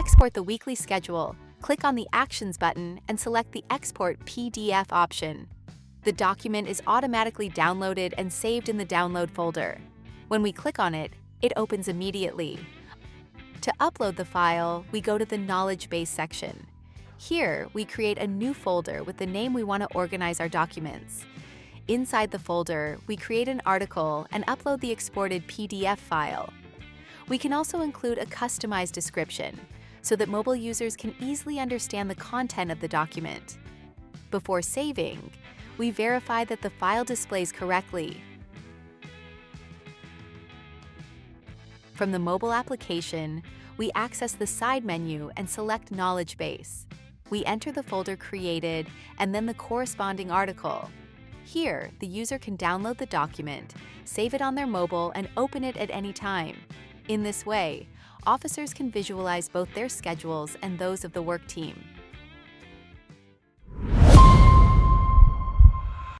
export the weekly schedule, click on the Actions button and select the Export PDF option. The document is automatically downloaded and saved in the Download folder. When we click on it, it opens immediately. To upload the file, we go to the Knowledge Base section. Here, we create a new folder with the name we want to organize our documents. Inside the folder, we create an article and upload the exported PDF file. We can also include a customized description so that mobile users can easily understand the content of the document. Before saving, we verify that the file displays correctly. From the mobile application, we access the side menu and select Knowledge Base. We enter the folder created and then the corresponding article. Here, the user can download the document, save it on their mobile, and open it at any time. In this way, officers can visualize both their schedules and those of the work team.